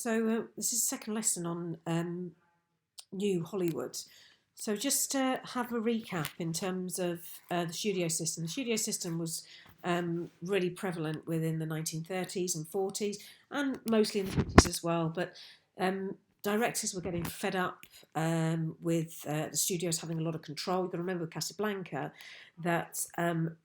This is the second lesson on new Hollywood. So just to have a recap in terms of the studio system. The studio system was really prevalent within the 1930s and 40s, and mostly in the 50s as well. But directors were getting fed up with the studios having a lot of control. You've got to remember with Casablanca that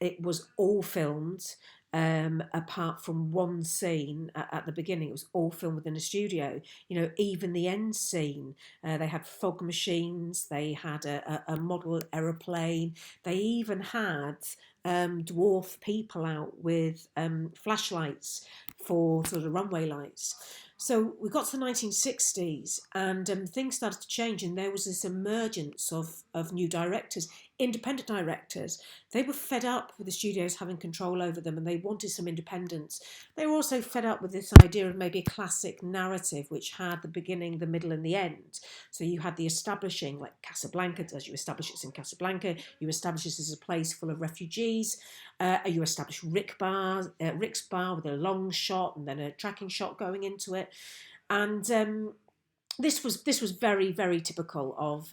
it was all filmed apart from one scene at the beginning. It was all filmed within a studio. You know, even the end scene, they had fog machines, they had a model aeroplane, they even had dwarf people out with flashlights for sort of runway lights. So we got to the 1960s and things started to change, and there was this emergence of new directors, independent directors. They were fed up with the studios having control over them and they wanted some independence. They were also fed up with this idea of maybe a classic narrative which had the beginning, the middle, and the end. So you had the establishing, like Casablanca does. You establish it's in Casablanca, you establish this as a place full of refugees. You establish Rick's Bar with a long shot and then a tracking shot going into it. And this was very very typical of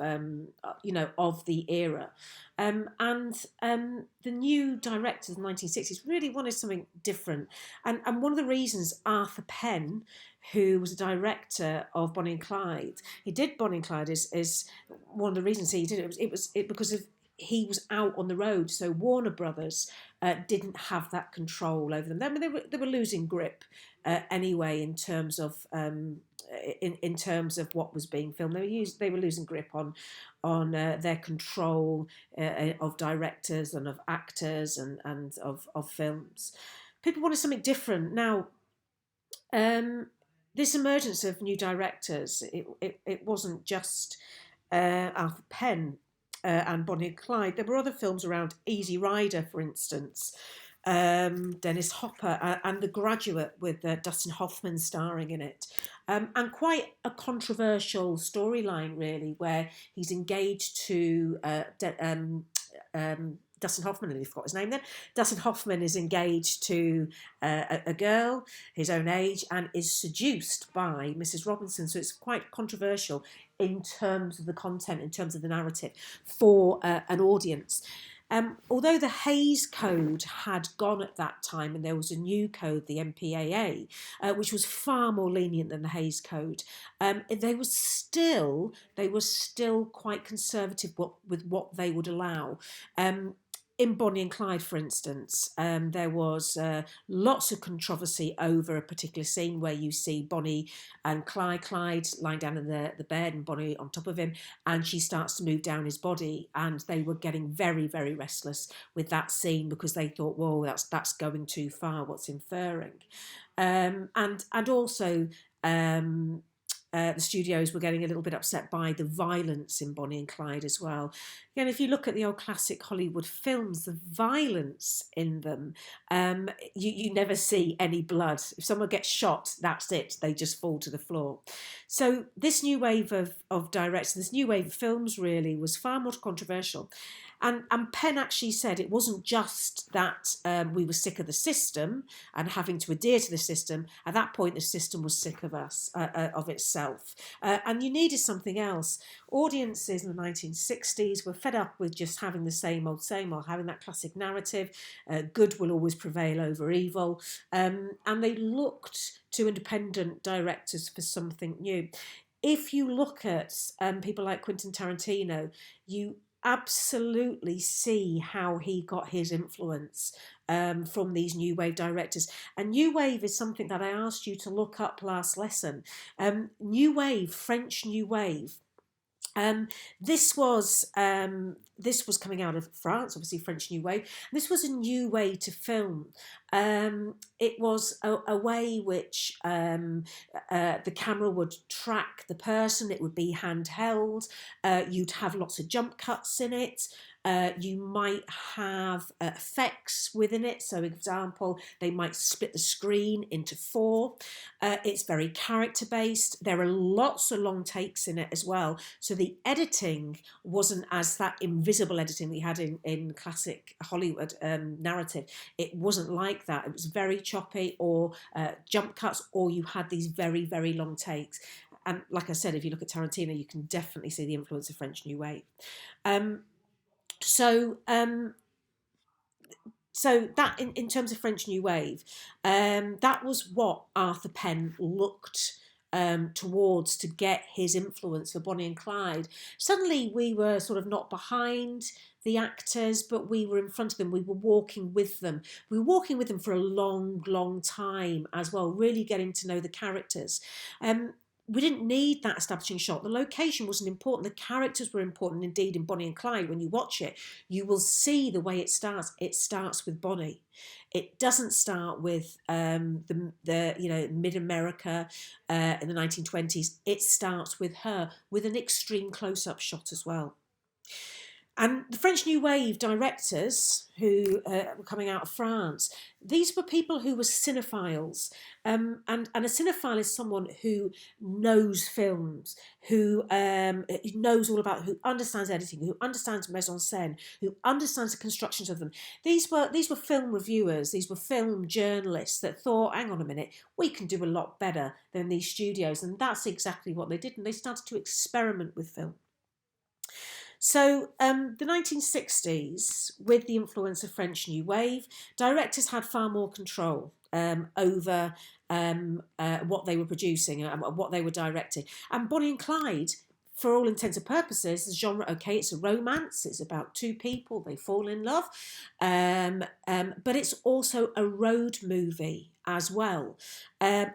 of the era, the new directors in the 1960s really wanted something different, and one of the reasons Arthur Penn, who was a director of Bonnie and Clyde, he did Bonnie and Clyde is one of the reasons he did it because of he was out on the road, so Warner Brothers didn't have that control over them. I mean, they were losing grip anyway in terms of in terms of what was being filmed. They were losing grip on their control of directors and of actors and of films. People wanted something different. Now, this emergence of new directors, it wasn't just Arthur Penn and Bonnie and Clyde. There were other films around, Easy Rider, for instance, Dennis Hopper, and The Graduate with Dustin Hoffman starring in it. And quite a controversial storyline, really, where he's engaged to Dustin Hoffman, and I forgot his name then. Dustin Hoffman is engaged to a girl his own age and is seduced by Mrs. Robinson. So it's quite controversial in terms of the content, in terms of the narrative for an audience. Although the Hays Code had gone at that time and there was a new code, the MPAA, which was far more lenient than the Hays Code, they were still quite conservative with what they would allow. In Bonnie and Clyde, for instance, there was lots of controversy over a particular scene where you see Bonnie and Clyde lying down in the bed and Bonnie on top of him, and she starts to move down his body, and they were getting very, very restless with that scene because they thought, whoa, that's going too far, what's inferring? And also the studios were getting a little bit upset by the violence in Bonnie and Clyde as well. Again, if you look at the old classic Hollywood films, the violence in them, you never see any blood. If someone gets shot, that's it. They just fall to the floor. So this new wave of directors, this new wave of films really was far more controversial. And Penn actually said it wasn't just that we were sick of the system and having to adhere to the system. At that point, the system was sick of us, of itself. And you needed something else. Audiences in the 1960s were fed up with just having the same old, having that classic narrative. Good will always prevail over evil. And they looked to independent directors for something new. If you look at people like Quentin Tarantino, you absolutely see how he got his influence from these new wave directors. And new wave is something that I asked you to look up last lesson. New wave, French new wave. Um, this was coming out of France, obviously French New Wave. This was a new way to film. It was a way which the camera would track the person. It would be handheld. You'd have lots of jump cuts in it. You might have effects within it. So, for example, they might split the screen into four. It's very character based. There are lots of long takes in it as well. So the editing wasn't as that invisible editing we had in classic Hollywood narrative. It wasn't like that. It was very choppy, or jump cuts, or you had these very, very long takes. And like I said, if you look at Tarantino, you can definitely see the influence of French New Wave. Um, so so that in terms of French New Wave, that was what Arthur Penn looked towards to get his influence for Bonnie and Clyde. Suddenly we were sort of not behind the actors, but we were in front of them. We were walking with them. We were walking with them for a long, long time as well, really getting to know the characters. We didn't need that establishing shot. The location wasn't important. The characters were important. Indeed, in Bonnie and Clyde, when you watch it, you will see the way it starts. It starts with Bonnie. It doesn't start with the mid-America in the 1920s. It starts with her, with an extreme close-up shot as well. And the French New Wave directors who were coming out of France, these were people who were cinephiles. And a cinephile is someone who knows films, who knows all about, who understands editing, who understands mise en scène, who understands the constructions of them. These were film reviewers, these were film journalists that thought, hang on a minute, we can do a lot better than these studios. And that's exactly what they did. And they started to experiment with film. So the 1960s, with the influence of French New Wave, directors had far more control over what they were producing and what they were directing. And Bonnie and Clyde, for all intents and purposes, the genre, okay, it's a romance, it's about two people, they fall in love, but it's also a road movie as well. And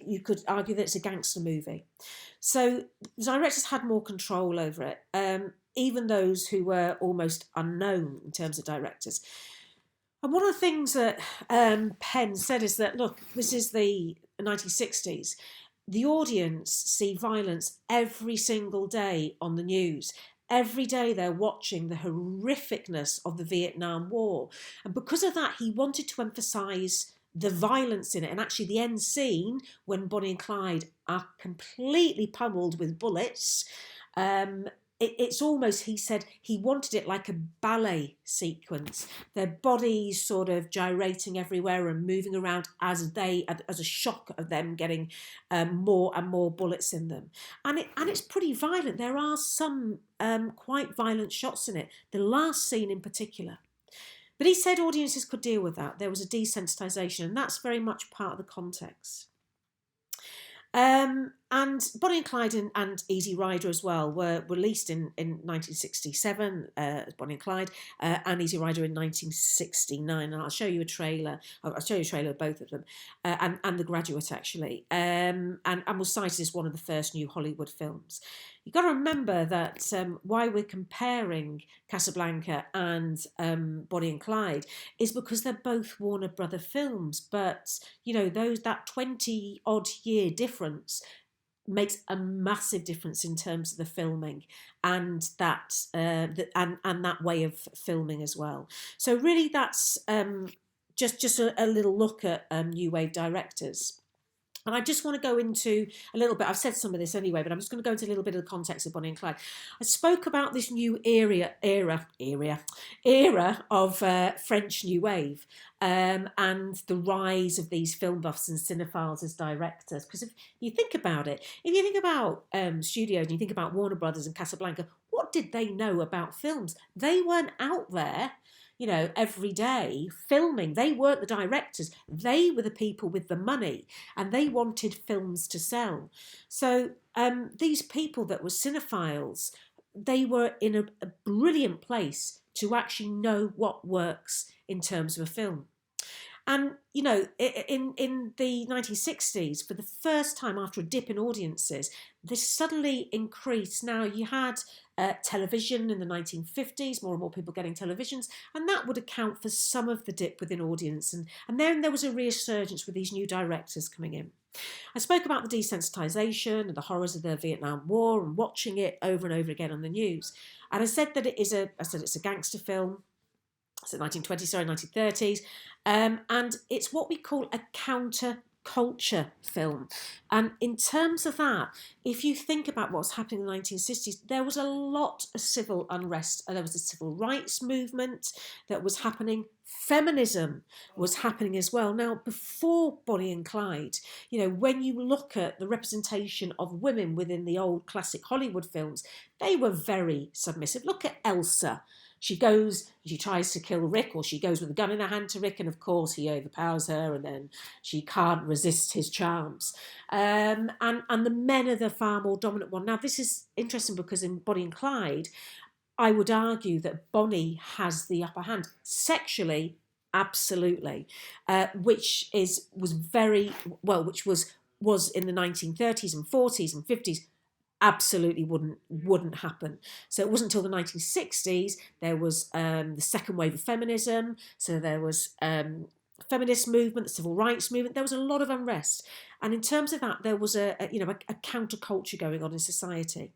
you could argue that it's a gangster movie. So the directors had more control over it, even those who were almost unknown in terms of directors. And one of the things that Penn said is that, look, this is the 1960s. The audience see violence every single day on the news. Every day they're watching the horrificness of the Vietnam War. And because of that, he wanted to emphasise the violence in it. And actually the end scene, when Bonnie and Clyde are completely pummeled with bullets, it's almost, he said, he wanted it like a ballet sequence. Their bodies sort of gyrating everywhere and moving around as a shock of them getting more and more bullets in them. And it's pretty violent. There are some quite violent shots in it. The last scene in particular. But he said audiences could deal with that. There was a desensitisation, and that's very much part of the context. And Bonnie and Clyde and Easy Rider as well were released in 1967, Bonnie and Clyde, and Easy Rider in 1969. And I'll show you a trailer. I'll show you a trailer of both of them, and The Graduate, actually. And was cited as one of the first new Hollywood films. You've got to remember that why we're comparing Casablanca and Bonnie and Clyde is because they're both Warner Brother films. But, that 20-odd year difference makes a massive difference in terms of the filming and that way of filming as well. So really that's just a little look at New Wave directors. And I just want to go into a little bit, I've said some of this anyway, but I'm just going to go into a little bit of the context of Bonnie and Clyde. I spoke about this new era of French New Wave and the rise of these film buffs and cinephiles as directors. Because if you think about it, if you think about studios and you think about Warner Brothers and Casablanca, what did they know about films? They weren't out there every day filming. They weren't the directors. They were the people with the money, and they wanted films to sell. So these people that were cinephiles, they were in a brilliant place to actually know what works in terms of a film. And, you know, in the 1960s, for the first time after a dip in audiences, this suddenly increased. Now, you had television in the 1950s, more and more people getting televisions, and that would account for some of the dip within audience. And then there was a resurgence with these new directors coming in. I spoke about the desensitisation and the horrors of the Vietnam War and watching it over and over again on the news. And I said that it's a gangster film. So 1920s, sorry, 1930s. And it's what we call a counter-culture film. And in terms of that, if you think about what's happening in the 1960s, there was a lot of civil unrest. There was a civil rights movement that was happening. Feminism was happening as well. Now, before Bonnie and Clyde, you know, when you look at the representation of women within the old classic Hollywood films, they were very submissive. Look at Elsa. She tries to kill Rick, or she goes with a gun in her hand to Rick, and of course he overpowers her, and then she can't resist his charms. And the men are the far more dominant one. Now, this is interesting because in Bonnie and Clyde, I would argue that Bonnie has the upper hand sexually, absolutely, which was in the 1930s and 40s and 50s. Absolutely wouldn't happen. So it wasn't until the 1960s there was the second wave of feminism. So there was feminist movement, the civil rights movement. There was a lot of unrest, and in terms of that, there was a counterculture going on in society.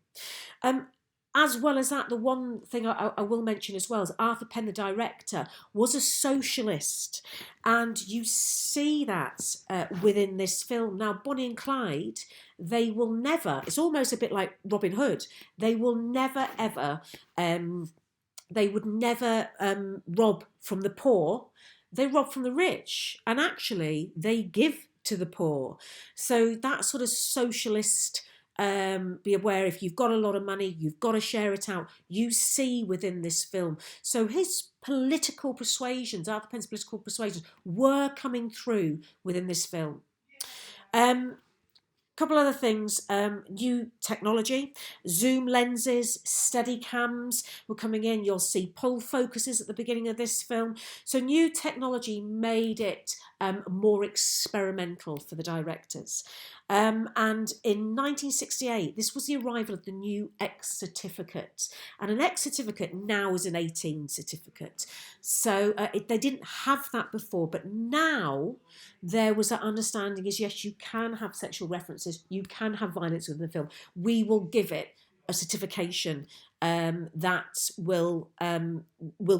As well as that, the one thing I will mention as well is Arthur Penn, the director, was a socialist. And you see that within this film. Now, Bonnie and Clyde, they will never, it's almost a bit like Robin Hood, they will never, ever, they would never rob from the poor. They rob from the rich. And actually, they give to the poor. So that sort of socialist... be aware, if you've got a lot of money, you've got to share it out. You see within this film. So his political persuasions, Arthur Penn's political persuasions, were coming through within this film. Couple other things, new technology, zoom lenses, steady cams were coming in. You'll see pull focuses at the beginning of this film. So new technology made it more experimental for the directors. And in 1968, this was the arrival of the new X certificate. And an X certificate now is an 18 certificate. So they didn't have that before, but now there was that understanding is, yes, you can have sexual references, you can have violence within the film. We will give it a certification that will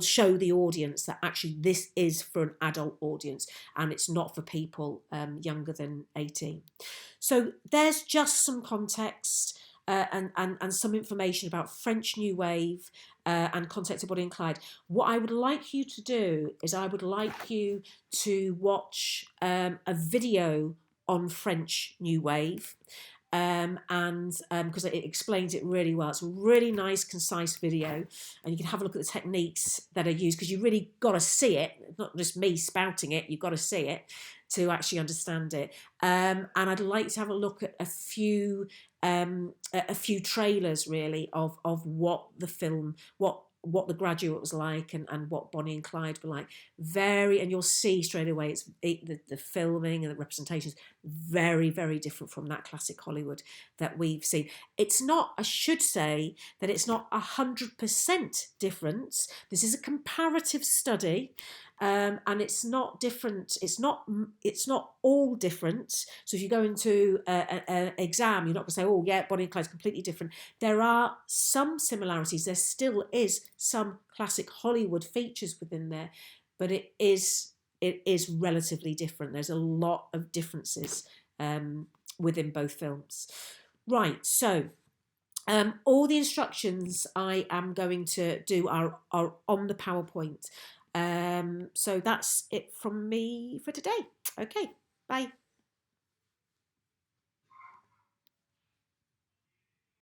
show the audience that actually this is for an adult audience and it's not for people younger than 18. So there's just some context and some information about French New Wave and context of Bonnie and Clyde. What I would like you to do is I would like you to watch a video on French New Wave. Because it explains it really well. It's a really nice, concise video, and you can have a look at the techniques that are used, because you really got to see it. It's not just me spouting it, you've got to see it to actually understand it. And I'd like to have a look at a few trailers really of what the film, what The Graduate was like, and what Bonnie and Clyde were like. And you'll see straight away the filming and the representations very, very different from that classic Hollywood that we've seen. It's not, I should say that it's not 100% different. This is a comparative study. And it's not different. It's not all different. So if you go into an exam, you're not going to say, "Oh, yeah, Bonnie and Clyde's completely different." There are some similarities. There still is some classic Hollywood features within there, but it is relatively different. There's a lot of differences within both films. Right. So all the instructions I am going to do are on the PowerPoint. So that's it from me for today. Okay, bye.